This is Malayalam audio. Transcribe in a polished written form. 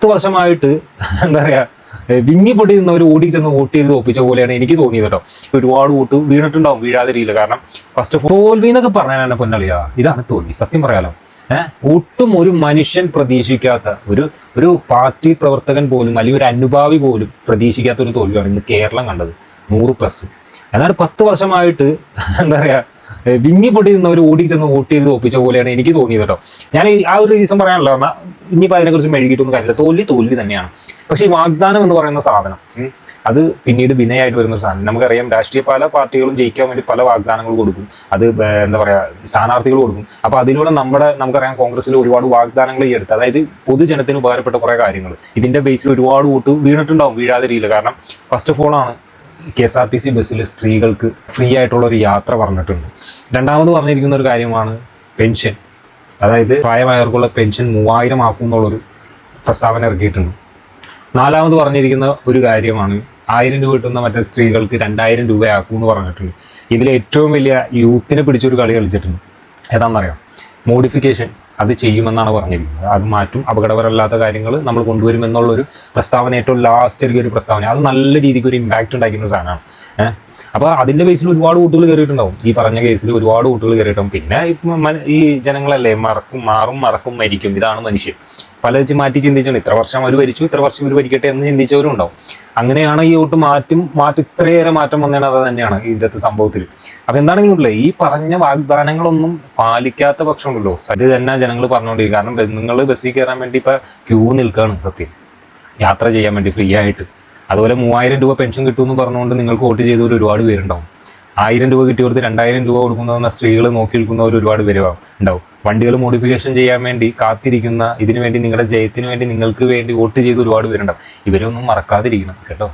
10 വർഷമായിട്ട് എന്താ പറയാ വിങ്ങിപ്പൊട്ടി നിന്നവർ ഓടി ചെന്ന് വോട്ട് ചെയ്ത് ഒപ്പിച്ച പോലെയാണ് എനിക്ക് തോന്നിയത് കേട്ടോ. ഒരുപാട് വോട്ട് വീണിട്ടുണ്ടാവും, വീഴാതെ രീതിയിൽ. കാരണം ഫസ്റ്റ് തോൽവി എന്നൊക്കെ പറഞ്ഞാൽ പൊന്നളിയാ, ഇതാണ് തോൽവി സത്യം പറയാലോ. ഒട്ടും ഒരു മനുഷ്യൻ പ്രതീക്ഷിക്കാത്ത ഒരു പാർട്ടി പ്രവർത്തകൻ പോലും അല്ലെങ്കിൽ ഒരു അനുഭാവി പോലും പ്രതീക്ഷിക്കാത്ത ഒരു തോൽവിയാണ് ഇന്ന് കേരളം കണ്ടത്, 100+. എന്നാലും 10 വർഷമായിട്ട് എന്താ പറയാ വിങ്ങിപ്പൊട്ടി നിന്നവർ ഓടി ചെന്ന് വോട്ട് ചെയ്ത് ഒപ്പിച്ച പോലെയാണ് എനിക്ക് തോന്നിയത് കേട്ടോ. ഞാൻ ആ ഒരു റീസൺ പറയാനല്ലോ, എന്നാൽ ഇനിയിപ്പോൾ അതിനെക്കുറിച്ച് മെഴുകിയിട്ടൊന്നും കാര്യമില്ല. തോൽവി തന്നെയാണ്. പക്ഷേ ഈ വാഗ്ദാനം എന്ന് പറയുന്ന സാധനം അത് പിന്നീട് വിനയായിട്ട് വരുന്ന ഒരു സാധനം. നമുക്കറിയാം, രാഷ്ട്രീയ പല പാർട്ടികളും ജയിക്കാൻ വേണ്ടി പല വാഗ്ദാനങ്ങൾ കൊടുക്കും. അത് എന്താ പറയുക, സ്ഥാനാർത്ഥികൾ കൊടുക്കും. അപ്പോൾ അതിലൂടെ നമുക്കറിയാം കോൺഗ്രസിൽ ഒരുപാട് വാഗ്ദാനങ്ങൾ ഈ എടുത്ത്, അതായത് പൊതുജനത്തിന് ഉപകാരപ്പെട്ട കുറേ കാര്യങ്ങൾ ഇതിൻ്റെ ബേസിൽ ഒരുപാട് വോട്ട് വീണിട്ടുണ്ടാവും, വീഴാതെ രീതിയിൽ. കാരണം ഫസ്റ്റ് ഓഫ് ഓൾ ആണ് KSRTC ബസ്സിൽ സ്ത്രീകൾക്ക് ഫ്രീ ആയിട്ടുള്ള ഒരു യാത്ര പറഞ്ഞിട്ടുണ്ട്. രണ്ടാമത് പറഞ്ഞിരിക്കുന്ന ഒരു കാര്യമാണ് പെൻഷൻ, അതായത് പ്രായമായവർക്കുള്ള പെൻഷൻ 3000 ആക്കും എന്നുള്ളൊരു പ്രസ്താവന ഇറക്കിയിട്ടുണ്ട്. നാലാമത് പറഞ്ഞിരിക്കുന്ന ഒരു കാര്യമാണ് 1000 രൂപ കിട്ടുന്ന മറ്റേ സ്ത്രീകൾക്ക് 2000 രൂപയാക്കും എന്ന് പറഞ്ഞിട്ടുണ്ട്. ഇതിൽ ഏറ്റവും വലിയ യൂത്തിനെ പിടിച്ചൊരു കളി കളിച്ചിട്ടുണ്ട്. ഏതാണെന്നറിയാം, മോഡിഫിക്കേഷൻ അത് ചെയ്യുമെന്നാണ് പറഞ്ഞിരിക്കുന്നത്. അത് മാറ്റും, അപകടകരമല്ലാത്ത കാര്യങ്ങൾ നമ്മൾ കൊണ്ടുവരുമെന്നുള്ളൊരു പ്രസ്താവന, ഏറ്റവും ലാസ്റ്റ് ഒരു പ്രസ്താവന. അത് നല്ല രീതിക്ക് ഒരു ഇമ്പാക്റ്റ് ഉണ്ടാക്കുന്ന ഒരു സാധനമാണ്. അപ്പോൾ അതിൻ്റെ ബേസിൽ ഒരുപാട് വോട്ടുകൾ കയറിയിട്ടുണ്ടാവും. ഈ പറഞ്ഞ കേസിൽ ഒരുപാട് വോട്ടുകൾ കയറിയിട്ടുണ്ടാവും. പിന്നെ ഇപ്പം ഈ ജനങ്ങളല്ലേ, മറക്കും മരിക്കും, ഇതാണ് മനുഷ്യൻ. പല വെച്ച് മാറ്റി ചിന്തിച്ചാണ്, ഇത്ര വർഷം അവർ ഭരിച്ചു, ഇത്ര വർഷം ഇവർ ഭരിക്കട്ടെ എന്ന് ചിന്തിച്ചവരും ഉണ്ടാവും. അങ്ങനെയാണ് ഈ വോട്ട് ഇത്രയേറെ മാറ്റം വന്നതാണ്. അത് തന്നെയാണ് ഇന്നത്തെ സംഭവത്തിൽ. അപ്പൊ എന്താണെങ്കിലും ഈ പറഞ്ഞ വാഗ്ദാനങ്ങളൊന്നും പാലിക്കാത്ത പക്ഷമുണ്ടല്ലോ, അത് തന്നെ ജനങ്ങൾ പറഞ്ഞുകൊണ്ടിരിക്കും. കാരണം നിങ്ങൾ ബസ്സിൽ കയറാൻ വേണ്ടി ഇപ്പൊ ക്യൂ നിൽക്കുകയാണ് സത്യം, യാത്ര ചെയ്യാൻ വേണ്ടി ഫ്രീ ആയിട്ട്. അതുപോലെ 3000 രൂപ പെൻഷൻ കിട്ടുമെന്ന് പറഞ്ഞുകൊണ്ട് നിങ്ങൾക്ക് വോട്ട് ചെയ്തവർ ഒരുപാട് പേരുണ്ടാവും. 1000 രൂപ കിട്ടിയവർക്ക് 2000 രൂപ കൊടുക്കുന്ന സ്ത്രീകൾ നോക്കി നിൽക്കുന്നവർ ഒരുപാട് പേര് ഉണ്ടാവും. വണ്ടികൾ മോഡിഫിക്കേഷൻ ചെയ്യാൻ വേണ്ടി കാത്തിരിക്കുന്ന, ഇതിനു വേണ്ടി നിങ്ങളുടെ ജയത്തിന് വേണ്ടി നിങ്ങൾക്ക് വേണ്ടി വോട്ട് ചെയ്ത് ഒരുപാട് പേരുണ്ടാവും. ഇവരൊന്നും മറക്കാതിരിക്കണം കേട്ടോ.